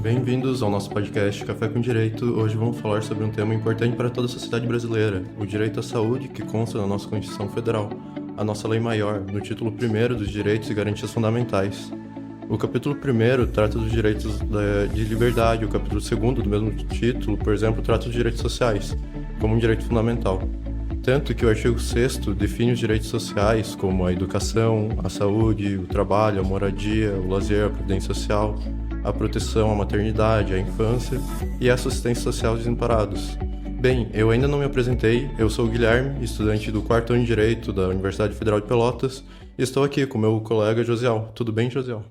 Bem-vindos ao nosso podcast Café com Direito. Hoje vamos falar sobre um tema importante para toda a sociedade brasileira, o direito à saúde, que consta na nossa Constituição Federal, a nossa lei maior, no título 1º dos Direitos e Garantias Fundamentais. O capítulo 1º trata dos direitos de liberdade, o capítulo 2º do mesmo título, por exemplo, trata dos direitos sociais, como um direito fundamental. Tanto que o artigo 6º define os direitos sociais como a educação, a saúde, o trabalho, a moradia, o lazer, a previdência social, a proteção à maternidade, à infância e a assistência social aos desamparados. Bem, eu ainda não me apresentei, eu sou o Guilherme, estudante do 4º ano de Direito da Universidade Federal de Pelotas, e estou aqui com meu colega Josiel. Tudo bem, Josiel?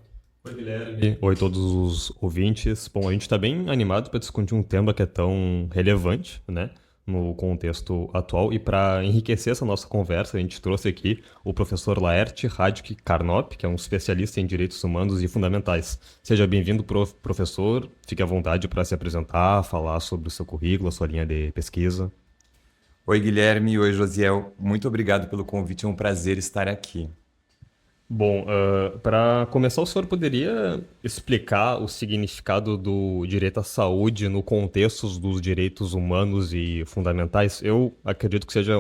Oi, Guilherme. Oi, todos os ouvintes. Bom, a gente está bem animado para discutir um tema que é tão relevante, né, no contexto atual. E para enriquecer essa nossa conversa, a gente trouxe aqui o professor Laerte Radic Carnop, que é um especialista em direitos humanos e fundamentais. Seja bem-vindo, professor. Fique à vontade para se apresentar, falar sobre o seu currículo, a sua linha de pesquisa. Oi, Guilherme. Oi, Josiel. Muito obrigado pelo convite. É um prazer estar aqui. Bom, para começar, o senhor poderia explicar o significado do direito à saúde no contexto dos direitos humanos e fundamentais? Eu acredito que seja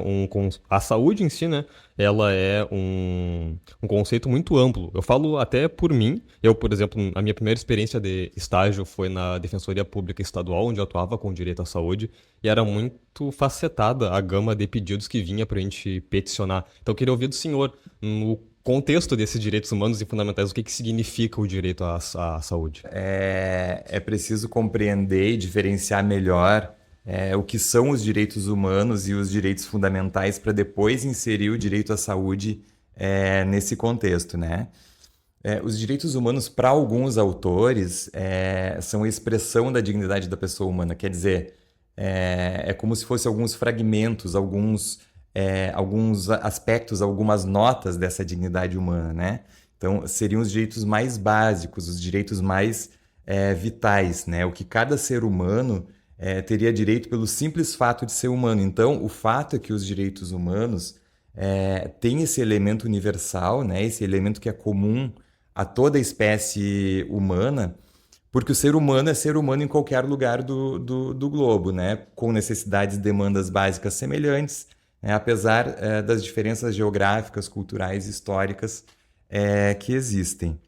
a saúde em si, né? Ela é um conceito muito amplo. Eu falo até por mim. Eu, por exemplo, a minha primeira experiência de estágio foi na Defensoria Pública Estadual, onde eu atuava com direito à saúde, e era muito facetada a gama de pedidos que vinha para a gente peticionar. Então, eu queria ouvir do senhor, no contexto desses direitos humanos e fundamentais, o que significa o direito à saúde? É preciso compreender e diferenciar melhor o que são os direitos humanos e os direitos fundamentais para depois inserir o direito à saúde nesse contexto, né? Os direitos humanos, para alguns autores, são a expressão da dignidade da pessoa humana. Quer dizer, é como se fossem alguns fragmentos, alguns aspectos, algumas notas dessa dignidade humana, né? Então, seriam os direitos mais básicos, os direitos mais vitais, né? O que cada ser humano teria direito pelo simples fato de ser humano. Então, o fato é que os direitos humanos têm esse elemento universal, né? Esse elemento que é comum a toda a espécie humana, porque o ser humano é ser humano em qualquer lugar do globo, né? Com necessidades e demandas básicas semelhantes, apesar das diferenças geográficas, culturais e históricas que existem.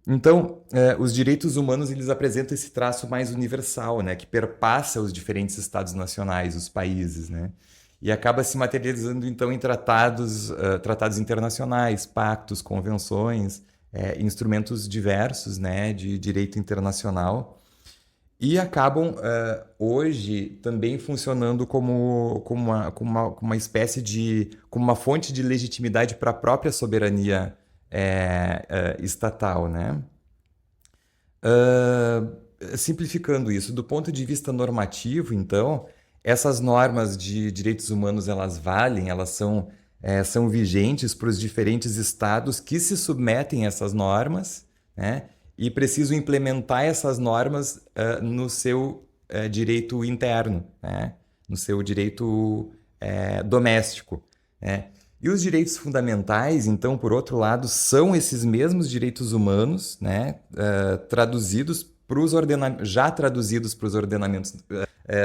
Então, os direitos humanos eles apresentam esse traço mais universal, né, que perpassa os diferentes estados nacionais, os países, né, e acaba se materializando então em tratados internacionais, pactos, convenções, instrumentos diversos, né, de direito internacional. E acabam hoje também funcionando como uma espécie como uma fonte de legitimidade para a própria soberania estatal, né? Simplificando isso, do ponto de vista normativo, então, essas normas de direitos humanos elas valem, elas são vigentes para os diferentes estados que se submetem a essas normas, né? E precisam implementar essas normas no seu direito interno, né? No seu direito doméstico, né? E os direitos fundamentais, então, por outro lado, são esses mesmos direitos humanos, né? Já traduzidos para os ordenamentos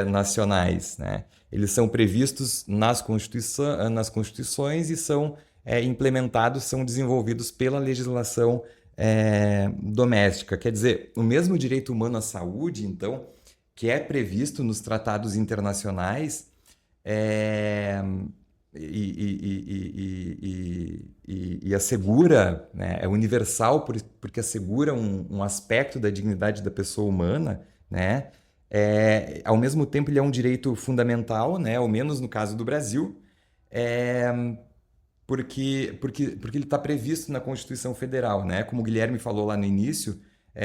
nacionais, né? Eles são previstos nas constituições e são implementados, são desenvolvidos pela legislação doméstica. Quer dizer, o mesmo direito humano à saúde, então, que é previsto nos tratados internacionais e assegura, né, é universal porque assegura um aspecto da dignidade da pessoa humana, né? Ao mesmo tempo, ele é um direito fundamental, né, ao menos no caso do Brasil, porque ele está previsto na Constituição Federal, né? Como o Guilherme falou lá no início,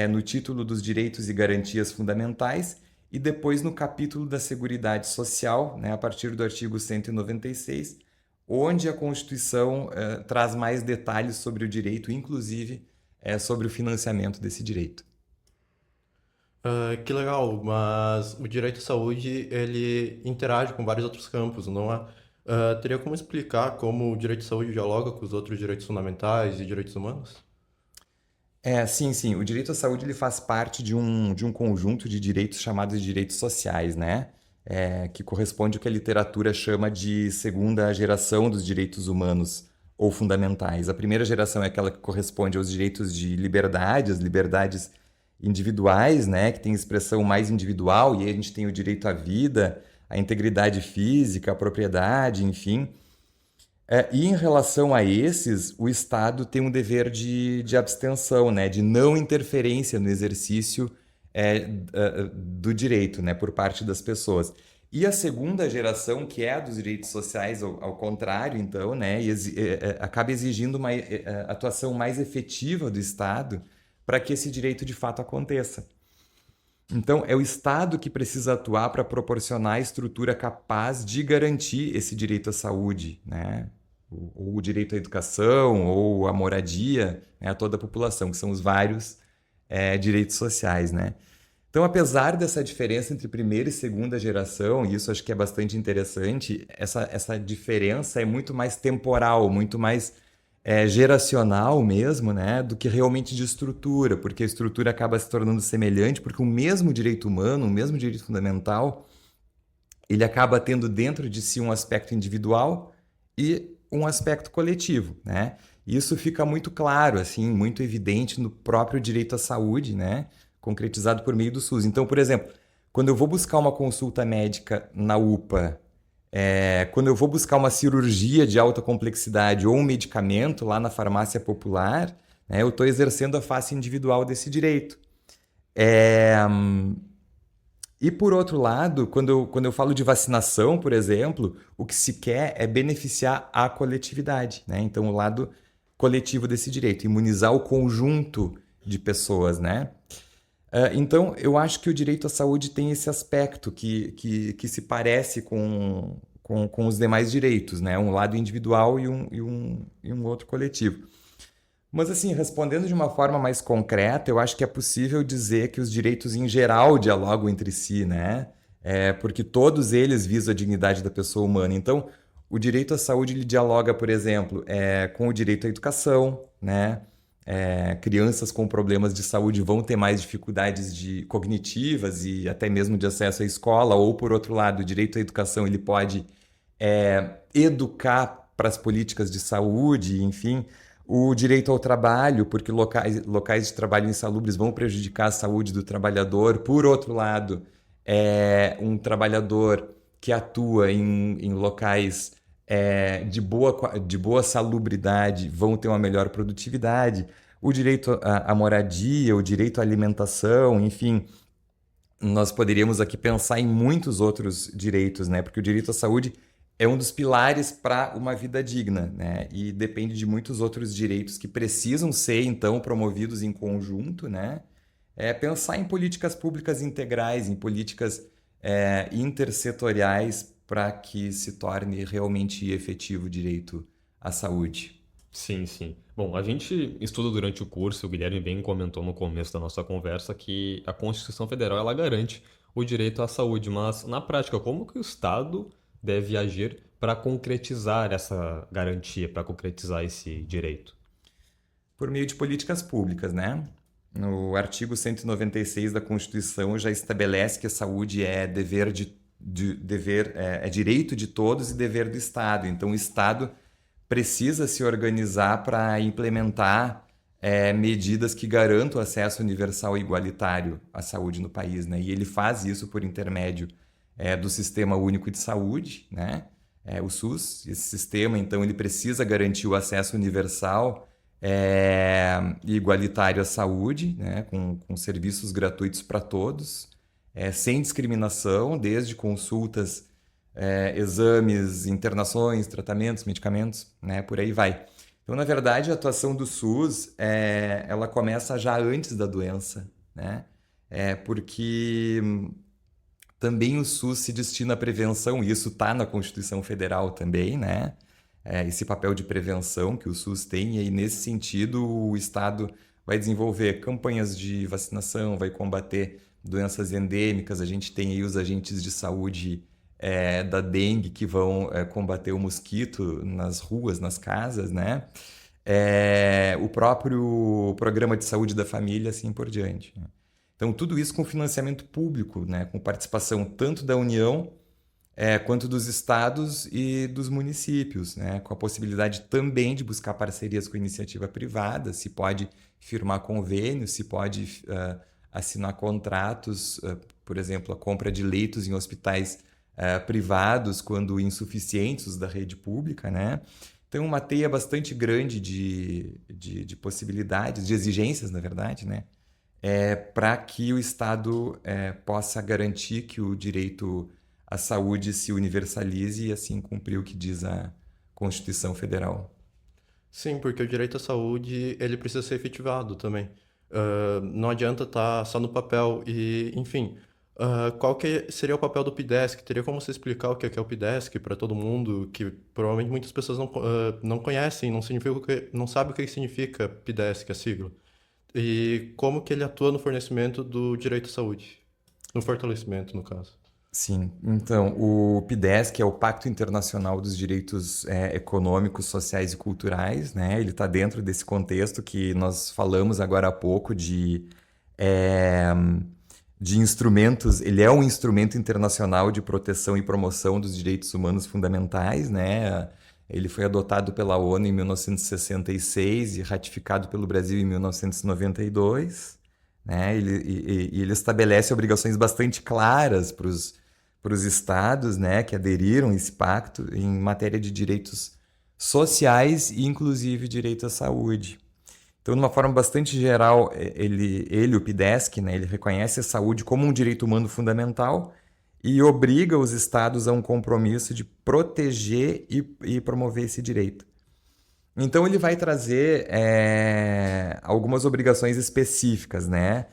no título dos Direitos e Garantias Fundamentais e depois no capítulo da Seguridade Social, né? A partir do artigo 196, onde a Constituição traz mais detalhes sobre o direito, inclusive sobre o financiamento desse direito. Que legal, mas o direito à saúde, ele interage com vários outros campos, não é? Teria como explicar como o direito à saúde dialoga com os outros direitos fundamentais e direitos humanos? Sim, sim. O direito à saúde ele faz parte de um conjunto de direitos chamados de direitos sociais, né? Que corresponde ao que a literatura chama de segunda geração dos direitos humanos ou fundamentais. A primeira geração é aquela que corresponde aos direitos de liberdade, as liberdades individuais, né? Que tem expressão mais individual, e aí a gente tem o direito à vida, à integridade física, à propriedade, enfim. E em relação a esses, o Estado tem um dever de abstenção, né, de não interferência no exercício do direito, né, por parte das pessoas. E a segunda geração, que é a dos direitos sociais, ao contrário, então, né, acaba exigindo uma atuação mais efetiva do Estado para que esse direito de fato aconteça. Então, é o Estado que precisa atuar para proporcionar a estrutura capaz de garantir esse direito à saúde, né? Ou o direito à educação, ou à moradia, né? A toda a população, que são os vários direitos sociais, né? Então, apesar dessa diferença entre primeira e segunda geração, e isso acho que é bastante interessante, essa diferença é muito mais temporal, muito mais geracional mesmo, né, do que realmente de estrutura, porque a estrutura acaba se tornando semelhante, porque o mesmo direito humano, o mesmo direito fundamental, ele acaba tendo dentro de si um aspecto individual e um aspecto coletivo, né? Isso fica muito claro, assim, muito evidente no próprio direito à saúde, né, concretizado por meio do SUS. Então, por exemplo, quando eu vou buscar uma consulta médica na UPA, quando eu vou buscar uma cirurgia de alta complexidade ou um medicamento lá na farmácia popular, né, eu estou exercendo a face individual desse direito. E por outro lado, quando eu falo de vacinação, por exemplo, o que se quer é beneficiar a coletividade, né? Então, o lado coletivo desse direito, imunizar o conjunto de pessoas, né? Então, eu acho que o direito à saúde tem esse aspecto que se parece com os demais direitos, né? Um lado individual e um outro coletivo. Mas, assim, respondendo de uma forma mais concreta, eu acho que é possível dizer que os direitos em geral dialogam entre si, né? Porque todos eles visam a dignidade da pessoa humana. Então, o direito à saúde ele dialoga, por exemplo, com o direito à educação, né? Crianças com problemas de saúde vão ter mais dificuldades cognitivas e até mesmo de acesso à escola, ou, por outro lado, o direito à educação ele pode educar para as políticas de saúde, enfim. O direito ao trabalho, porque locais de trabalho insalubres vão prejudicar a saúde do trabalhador. Por outro lado, um trabalhador que atua em locais de boa salubridade vão ter uma melhor produtividade. O direito à moradia, o direito à alimentação, enfim, nós poderíamos aqui pensar em muitos outros direitos, né? Porque o direito à saúde é um dos pilares para uma vida digna, né? E depende de muitos outros direitos que precisam ser, então, promovidos em conjunto, né? Pensar em políticas públicas integrais, em políticas intersetoriais para que se torne realmente efetivo o direito à saúde. Sim, sim. Bom, a gente estuda durante o curso, o Guilherme bem comentou no começo da nossa conversa que a Constituição Federal ela garante o direito à saúde, mas na prática, como que o Estado deve agir para concretizar essa garantia, para concretizar esse direito? Por meio de políticas públicas, né? No artigo 196 da Constituição já estabelece que a saúde é direito de todos e dever do Estado. Então, o Estado precisa se organizar para implementar medidas que garantam o acesso universal e igualitário à saúde no país, né? E ele faz isso por intermédio do Sistema Único de Saúde, né? O SUS. Esse sistema, então, ele precisa garantir o acesso universal e igualitário à saúde, né? Com serviços gratuitos para todos, sem discriminação, desde consultas, exames, internações, tratamentos, medicamentos, né? Por aí vai. Então, na verdade, a atuação do SUS ela começa já antes da doença, né? Porque também o SUS se destina à prevenção, e isso está na Constituição Federal também, né? Esse papel de prevenção que o SUS tem, e aí, nesse sentido, o Estado vai desenvolver campanhas de vacinação, vai combater doenças endêmicas. A gente tem aí os agentes de saúde da dengue que vão combater o mosquito nas ruas, nas casas, né? o próprio programa de saúde da família, assim por diante, né? Então, tudo isso com financiamento público, né? Com participação tanto da União quanto dos estados e dos municípios, né? Com a possibilidade também de buscar parcerias com a iniciativa privada, se pode firmar convênios, se pode assinar contratos, por exemplo, a compra de leitos em hospitais privados quando insuficientes os da rede pública, né? Então, uma teia bastante grande de possibilidades, de exigências, na verdade, né? Para que o Estado possa garantir que o direito à saúde se universalize e assim cumprir o que diz a Constituição Federal. Sim, porque o direito à saúde, ele precisa ser efetivado também. Não adianta estar só no papel e, enfim, qual que seria o papel do PIDESC? Teria como você explicar o que é o PIDESC para todo mundo, que provavelmente muitas pessoas não conhecem, não sabem o que significa PIDESC, a sigla. E como que ele atua no fornecimento do direito à saúde? No fortalecimento, no caso. Sim, então, o PIDESC é o Pacto Internacional dos Direitos Econômicos, Sociais e Culturais, né? Ele está dentro desse contexto que nós falamos agora há pouco de instrumentos. Ele é um instrumento internacional de proteção e promoção dos direitos humanos fundamentais, né? Ele foi adotado pela ONU em 1966 e ratificado pelo Brasil em 1992, né? Ele estabelece obrigações bastante claras para os estados, né, que aderiram a esse pacto em matéria de direitos sociais e, inclusive, direito à saúde. Então, de uma forma bastante geral, o PIDESC, né, ele reconhece a saúde como um direito humano fundamental e obriga os estados a um compromisso de proteger e promover esse direito. Então, ele vai trazer algumas obrigações específicas, né?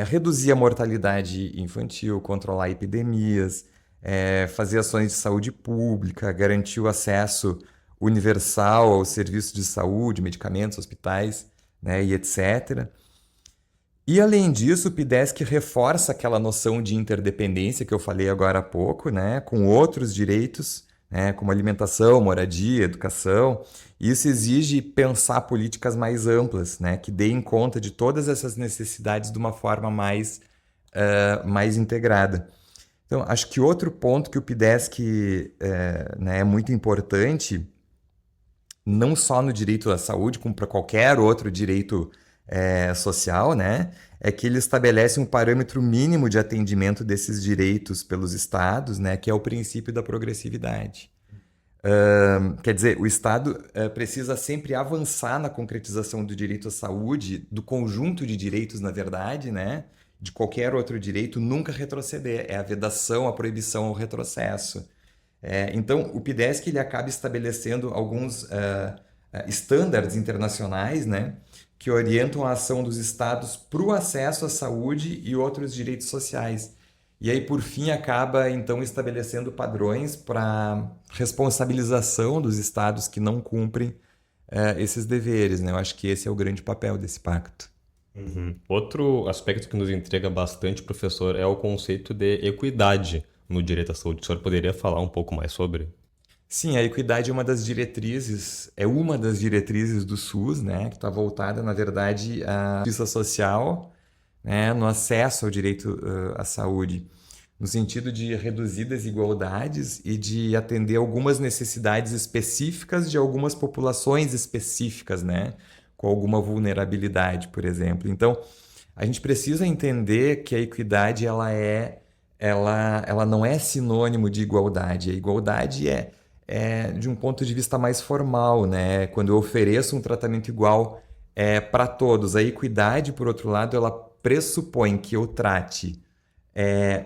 Reduzir a mortalidade infantil, controlar epidemias, fazer ações de saúde pública, garantir o acesso universal aos serviços de saúde, medicamentos, hospitais, né, e etc. E, além disso, o PIDESC reforça aquela noção de interdependência que eu falei agora há pouco, né, com outros direitos, né, como alimentação, moradia, educação. Isso exige pensar políticas mais amplas, né, que deem conta de todas essas necessidades de uma forma mais integrada. Então, acho que outro ponto que o PIDESC né, é muito importante, não só no direito à saúde, como para qualquer outro direito social, né, é que ele estabelece um parâmetro mínimo de atendimento desses direitos pelos estados, né, que é o princípio da progressividade. Quer dizer, o Estado precisa sempre avançar na concretização do direito à saúde, do conjunto de direitos, na verdade, né, de qualquer outro direito, nunca retroceder. É a vedação, a proibição ao retrocesso. Então, o PIDESC ele acaba estabelecendo alguns estándares internacionais, né, que orientam a ação dos estados para o acesso à saúde e outros direitos sociais. E aí, por fim, acaba, então, estabelecendo padrões para responsabilização dos estados que não cumprem esses deveres, né? Eu acho que esse é o grande papel desse pacto. Uhum. Outro aspecto que nos intriga bastante, professor, é o conceito de equidade no direito à saúde. O senhor poderia falar um pouco mais sobre? Sim, a equidade é uma das diretrizes do SUS, né? Que está voltada, na verdade, à justiça social, né? No acesso ao direito à saúde, no sentido de reduzir desigualdades e de atender algumas necessidades específicas de algumas populações específicas, né? Com alguma vulnerabilidade, por exemplo. Então, a gente precisa entender que a equidade ela não é sinônimo de igualdade. A igualdade é de um ponto de vista mais formal, né? Quando eu ofereço um tratamento igual para todos. A equidade, por outro lado, ela pressupõe que eu trate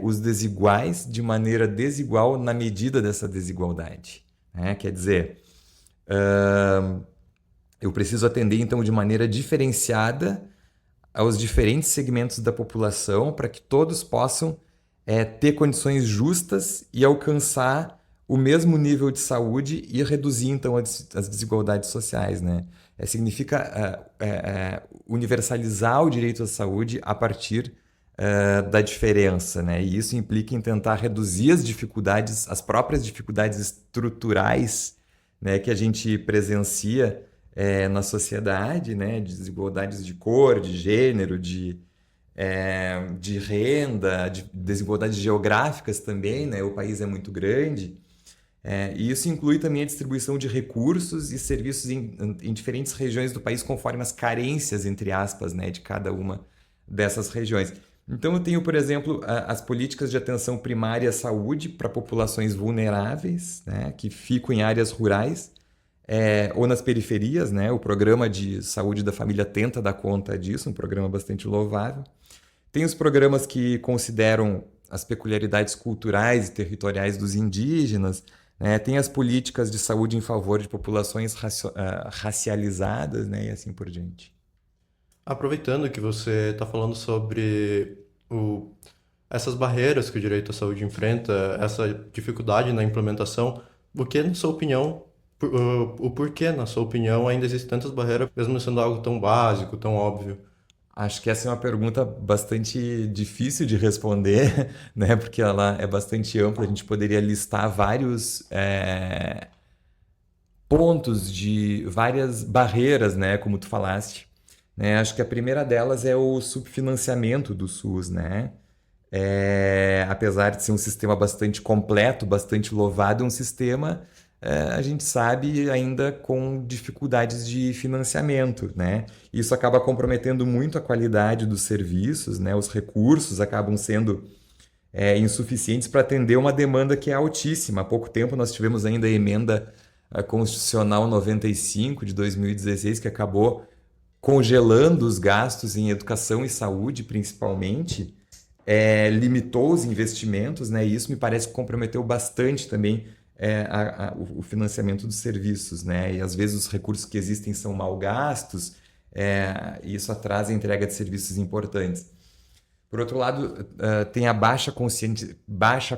os desiguais de maneira desigual na medida dessa desigualdade, né? Quer dizer, eu preciso atender, então, de maneira diferenciada aos diferentes segmentos da população para que todos possam ter condições justas e alcançar o mesmo nível de saúde e reduzir, então, as desigualdades sociais, né? Significa universalizar o direito à saúde a partir da diferença, né? E isso implica em tentar reduzir as dificuldades, as próprias dificuldades estruturais, né, que a gente presencia na sociedade, né? Desigualdades de cor, de gênero, de renda, de desigualdades geográficas também, né? O país é muito grande. E isso inclui também a distribuição de recursos e serviços em diferentes regiões do país, conforme as carências, entre aspas, né, de cada uma dessas regiões. Então, eu tenho, por exemplo, as políticas de atenção primária à saúde para populações vulneráveis, né, que ficam em áreas rurais ou nas periferias, né? O programa de saúde da família tenta dar conta disso, um programa bastante louvável. Tem os programas que consideram as peculiaridades culturais e territoriais dos indígenas, né? Tem as políticas de saúde em favor de populações racializadas, né? E assim por diante. Aproveitando que você está falando sobre essas barreiras que o direito à saúde enfrenta, essa dificuldade na implementação, o que, na sua opinião, o porquê, na sua opinião, ainda existem tantas barreiras, mesmo sendo algo tão básico, tão óbvio? Acho que essa é uma pergunta bastante difícil de responder, né? Porque ela é bastante ampla. A gente poderia listar vários pontos de várias barreiras, né? Como tu falaste, né? Acho que a primeira delas é o subfinanciamento do SUS, né? Apesar de ser um sistema bastante completo, bastante louvado, é um sistema, a gente sabe, ainda com dificuldades de financiamento, né? Isso acaba comprometendo muito a qualidade dos serviços, né? Os recursos acabam sendo insuficientes para atender uma demanda que é altíssima. Há pouco tempo nós tivemos ainda a emenda constitucional 95 de 2016, que acabou congelando os gastos em educação e saúde, principalmente, limitou os investimentos, né? E isso me parece que comprometeu bastante também o financiamento dos serviços, né? E às vezes os recursos que existem são mal gastos, e isso atrasa a entrega de serviços importantes. Por outro lado, tem a baixa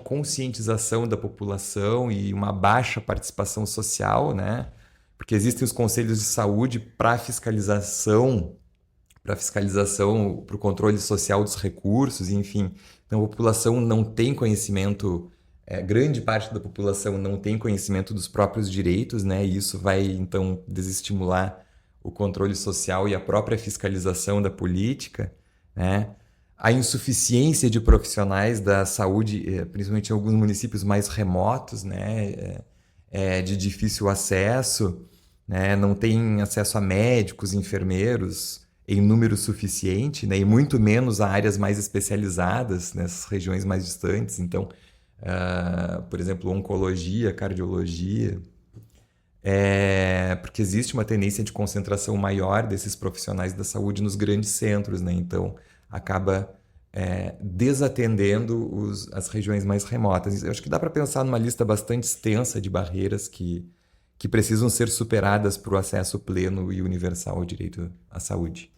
conscientização da população e uma baixa participação social, né? Porque existem os conselhos de saúde para fiscalização, para o controle social dos recursos, enfim. Então, a população não tem conhecimento, grande parte da população não tem conhecimento dos próprios direitos, né? E isso vai, então, desestimular o controle social e a própria fiscalização da política, né? A insuficiência de profissionais da saúde, principalmente em alguns municípios mais remotos, né? De difícil acesso, né? Não tem acesso a médicos, enfermeiros em número suficiente, né? E muito menos a áreas mais especializadas nessas regiões mais distantes. Então, por exemplo, oncologia, cardiologia, porque existe uma tendência de concentração maior desses profissionais da saúde nos grandes centros, né? Então, acaba desatendendo as regiões mais remotas. Eu acho que dá para pensar numa lista bastante extensa de barreiras que precisam ser superadas para o acesso pleno e universal ao direito à saúde.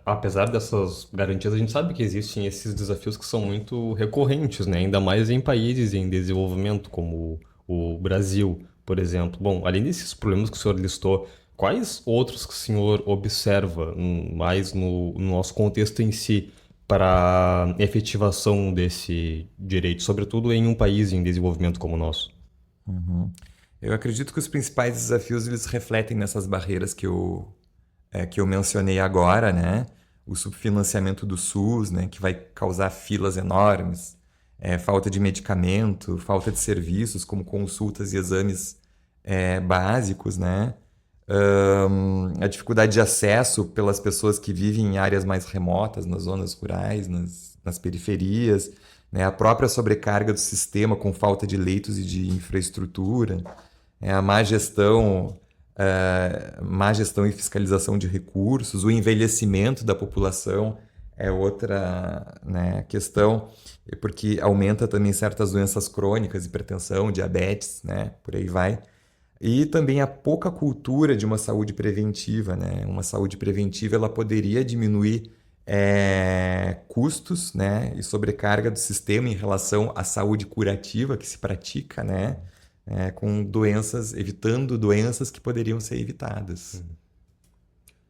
Apesar dessas garantias, a gente sabe que existem esses desafios que são muito recorrentes, né? Ainda mais em países em desenvolvimento, como o Brasil, por exemplo. Bom, além desses problemas que o senhor listou, quais outros que o senhor observa mais no nosso contexto em si para a efetivação desse direito, sobretudo em um país em desenvolvimento como o nosso? Uhum. Eu acredito que os principais desafios eles refletem nessas barreiras que eu mencionei agora, né? O subfinanciamento do SUS, né? Que vai causar filas enormes, falta de medicamento, falta de serviços como consultas e exames básicos, né? A dificuldade de acesso pelas pessoas que vivem em áreas mais remotas, nas zonas rurais, nas periferias, né? A própria sobrecarga do sistema com falta de leitos e de infraestrutura, a má gestão e fiscalização de recursos, o envelhecimento da população é outra, né, questão, porque aumenta também certas doenças crônicas, hipertensão, diabetes, né, por aí vai. E também a pouca cultura de uma saúde preventiva, né? Uma saúde preventiva ela poderia diminuir custos, né? E sobrecarga do sistema em relação à saúde curativa que se pratica, né? Com doenças, evitando doenças que poderiam ser evitadas.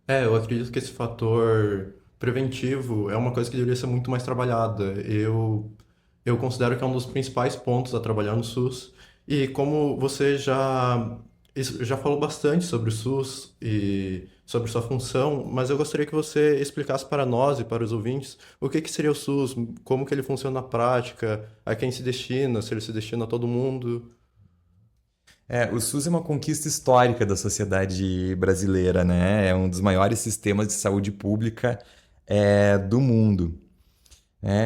Eu acredito que esse fator preventivo é uma coisa que deveria ser muito mais trabalhada. Eu considero que é um dos principais pontos a trabalhar no SUS. E como você já isso já falou bastante sobre o SUS e sobre sua função, mas eu gostaria que você explicasse para nós e para os ouvintes o que que seria o SUS, como que ele funciona na prática, a quem se destina, se ele se destina a todo mundo. O SUS é uma conquista histórica da sociedade brasileira, né? É um dos maiores sistemas de saúde pública do mundo.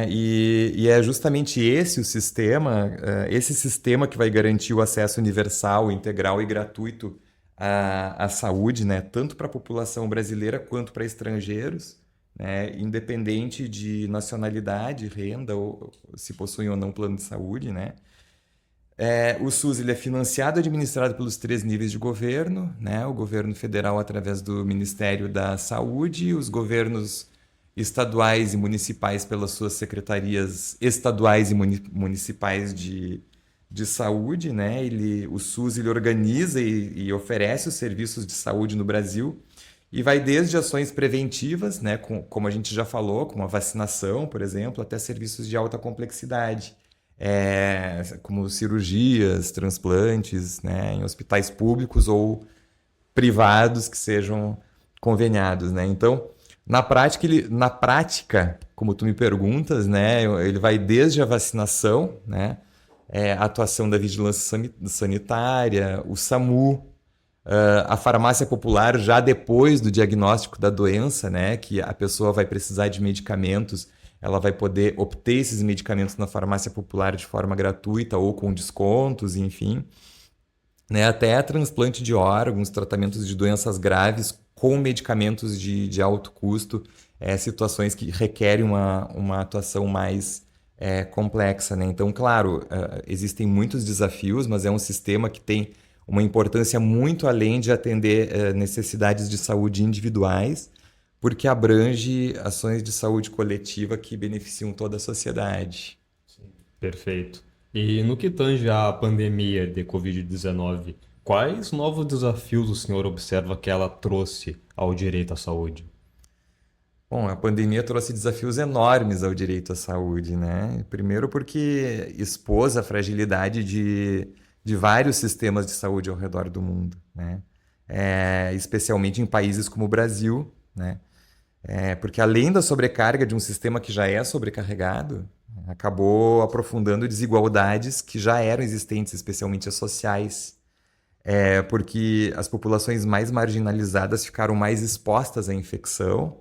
E é justamente esse o sistema, esse sistema que vai garantir o acesso universal, integral e gratuito à saúde, né? Tanto para a população brasileira quanto para estrangeiros, né? Independente de nacionalidade, renda ou se possuem ou não plano de saúde, né? O SUS ele é financiado e administrado pelos três níveis de governo, né? O governo federal através do Ministério da Saúde, os governos estaduais e municipais pelas suas secretarias estaduais e municipais de saúde, né? O SUS ele organiza e oferece os serviços de saúde no Brasil e vai desde ações preventivas, né? Como a gente já falou, como a vacinação, por exemplo, até serviços de alta complexidade como cirurgias, transplantes, né, em hospitais públicos ou privados que sejam conveniados, né? Então, na prática, como tu me perguntas, né, ele vai desde a vacinação, né, a atuação da vigilância sanitária, o SAMU, a farmácia popular já depois do diagnóstico da doença, né, que a pessoa vai precisar de medicamentos, ela vai poder obter esses medicamentos na farmácia popular de forma gratuita ou com descontos, enfim. Né, até transplante de órgãos, tratamentos de doenças graves com medicamentos de alto custo, situações que requerem uma atuação mais complexa. Né? Então, claro, existem muitos desafios, mas é um sistema que tem uma importância muito além de atender necessidades de saúde individuais, porque abrange ações de saúde coletiva que beneficiam toda a sociedade. Perfeito. E no que tange à pandemia de Covid-19, quais novos desafios o senhor observa que ela trouxe ao direito à saúde? Bom, a pandemia trouxe desafios enormes ao direito à saúde, né? Primeiro porque expôs a fragilidade de vários sistemas de saúde ao redor do mundo, né? Especialmente em países como o Brasil, né? Porque além da sobrecarga de um sistema que já é sobrecarregado, acabou aprofundando desigualdades que já eram existentes, especialmente as sociais. Porque as populações mais marginalizadas ficaram mais expostas à infecção,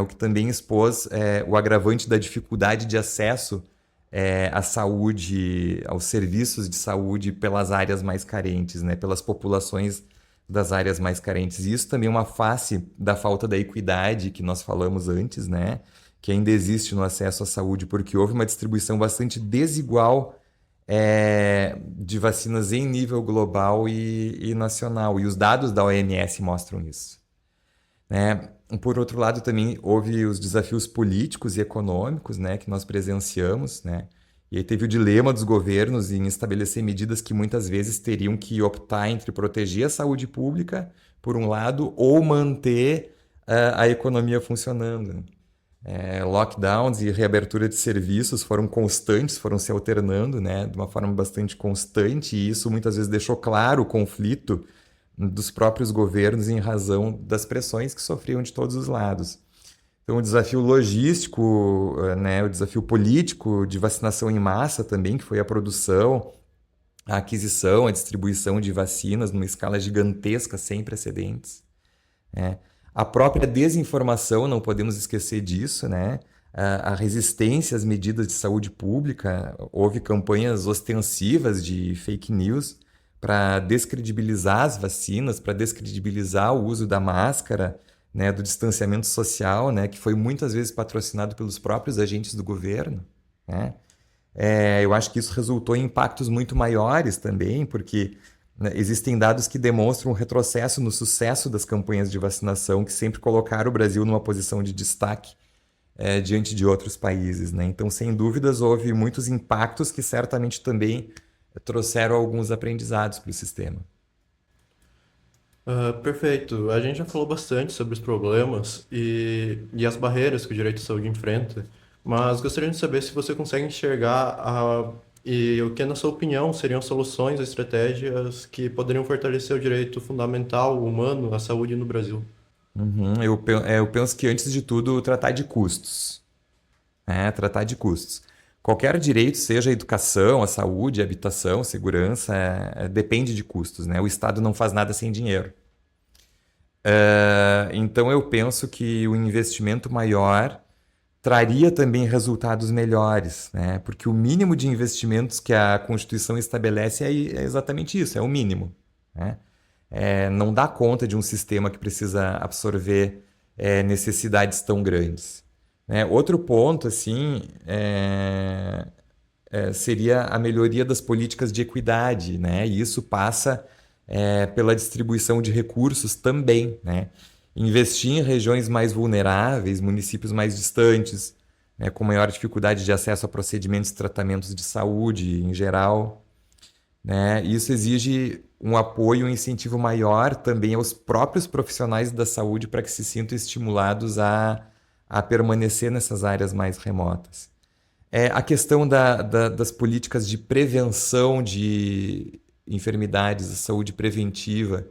o que também expôs o agravante da dificuldade de acesso à saúde, aos serviços de saúde pelas áreas mais carentes, né? Pelas populações das áreas mais carentes. E isso também é uma face da falta da equidade que nós falamos antes, né? Que ainda existe no acesso à saúde, porque houve uma distribuição bastante desigual de vacinas em nível global e nacional. E os dados da OMS mostram isso. Né? Por outro lado, também houve os desafios políticos e econômicos, né, que nós presenciamos, né? E aí teve o dilema dos governos em estabelecer medidas que muitas vezes teriam que optar entre proteger a saúde pública, por um lado, ou manter a economia funcionando. Lockdowns e reabertura de serviços foram constantes, foram se alternando, né, de uma forma bastante constante, e isso muitas vezes deixou claro o conflito dos próprios governos em razão das pressões que sofriam de todos os lados. Então, o desafio logístico, né, o desafio político de vacinação em massa também, que foi a produção, a aquisição, a distribuição de vacinas numa escala gigantesca, sem precedentes. A própria desinformação, não podemos esquecer disso, né? A resistência às medidas de saúde pública, houve campanhas ostensivas de fake news para descredibilizar as vacinas, para descredibilizar o uso da máscara, né, do distanciamento social, né, que foi muitas vezes patrocinado pelos próprios agentes do governo, né? Eu acho que isso resultou em impactos muito maiores também, porque né, existem dados que demonstram um retrocesso no sucesso das campanhas de vacinação, que sempre colocaram o Brasil numa posição de destaque diante de outros países, né? Então, sem dúvidas, houve muitos impactos que certamente também trouxeram alguns aprendizados para o sistema. Perfeito. A gente já falou bastante sobre os problemas e as barreiras que o direito à saúde enfrenta, mas gostaria de saber se você consegue enxergar E o que, na sua opinião, seriam soluções ou estratégias que poderiam fortalecer o direito fundamental humano à saúde no Brasil? Uhum. Eu penso que, antes de tudo, tratar de custos. Né? Tratar de custos. Qualquer direito, seja a educação, a saúde, a habitação, segurança, depende de custos, né? O Estado não faz nada sem dinheiro. Então, eu penso que o investimento maior traria também resultados melhores, né? Porque o mínimo de investimentos que a Constituição estabelece é exatamente isso, é o mínimo, né? Não dá conta de um sistema que precisa absorver necessidades tão grandes, né? Outro ponto, assim, seria a melhoria das políticas de equidade, né? E isso passa pela distribuição de recursos também, né? Investir em regiões mais vulneráveis, municípios mais distantes, né, com maior dificuldade de acesso a procedimentos e tratamentos de saúde em geral, né? Isso exige um apoio e um incentivo maior também aos próprios profissionais da saúde para que se sintam estimulados a permanecer nessas áreas mais remotas. A questão das políticas de prevenção de enfermidades, a saúde preventiva,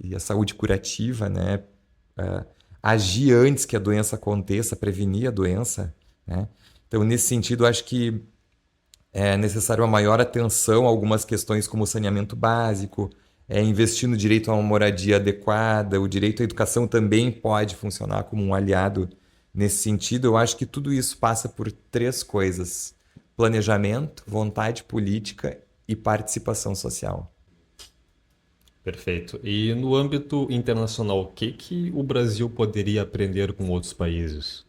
e a saúde curativa, né? Agir antes que a doença aconteça, prevenir a doença, né? Então, nesse sentido, acho que é necessário uma maior atenção a algumas questões como o saneamento básico, investir no direito a uma moradia adequada, o direito à educação também pode funcionar como um aliado nesse sentido. Eu acho que tudo isso passa por 3 coisas: planejamento, vontade política e participação social. Perfeito. E no âmbito internacional, o que o Brasil poderia aprender com outros países?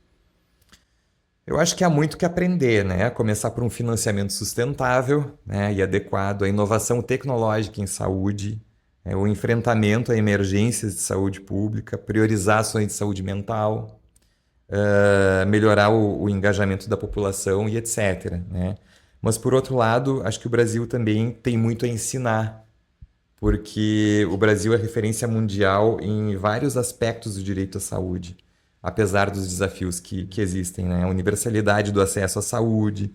Eu acho que há muito que aprender, né? Começar por um financiamento sustentável, né, e adequado, a inovação tecnológica em saúde, o enfrentamento a emergências de saúde pública, priorizar ações de saúde mental, melhorar o engajamento da população e etc., né? Mas, por outro lado, acho que o Brasil também tem muito a ensinar, porque o Brasil é referência mundial em vários aspectos do direito à saúde, apesar dos desafios que existem, né? A universalidade do acesso à saúde,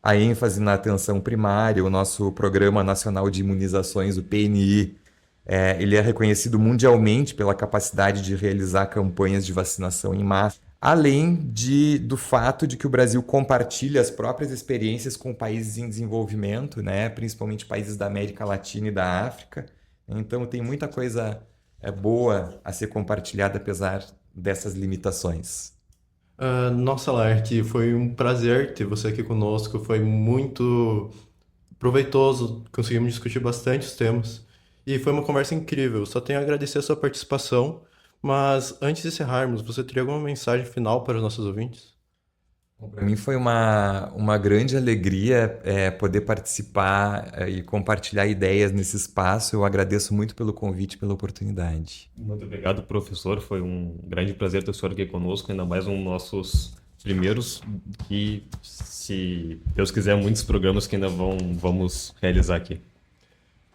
a ênfase na atenção primária, o nosso Programa Nacional de Imunizações, o PNI, ele é reconhecido mundialmente pela capacidade de realizar campanhas de vacinação em massa, além do fato de que o Brasil compartilha as próprias experiências com países em desenvolvimento, né? Principalmente países da América Latina e da África. Então, tem muita coisa boa a ser compartilhada, apesar dessas limitações. Nossa, Lark, foi um prazer ter você aqui conosco. Foi muito proveitoso. Conseguimos discutir bastante os temas. E foi uma conversa incrível. Só tenho a agradecer a sua participação. Mas antes de encerrarmos, você teria alguma mensagem final para os nossos ouvintes? Para mim foi uma grande alegria poder participar e compartilhar ideias nesse espaço. Eu agradeço muito pelo convite e pela oportunidade. Muito obrigado, professor. Foi um grande prazer ter o senhor aqui conosco, ainda mais um dos nossos primeiros, que, se Deus quiser, muitos programas que ainda vamos realizar aqui.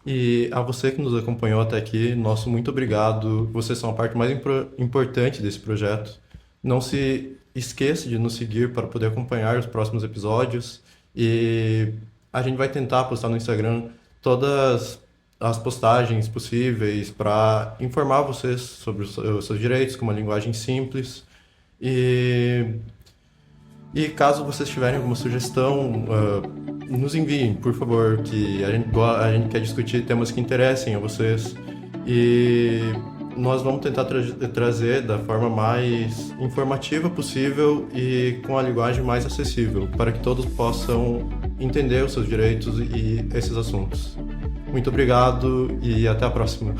E a você que nos acompanhou até aqui, nosso muito obrigado. Vocês são a parte mais importante desse projeto. Não se esqueça de nos seguir para poder acompanhar os próximos episódios. E a gente vai tentar postar no Instagram todas as postagens possíveis para informar vocês sobre os seus direitos com uma linguagem simples. E caso vocês tiverem alguma sugestão, nos enviem, por favor, que a gente quer discutir temas que interessem a vocês. E nós vamos tentar trazer da forma mais informativa possível e com a linguagem mais acessível, para que todos possam entender os seus direitos e esses assuntos. Muito obrigado e até a próxima.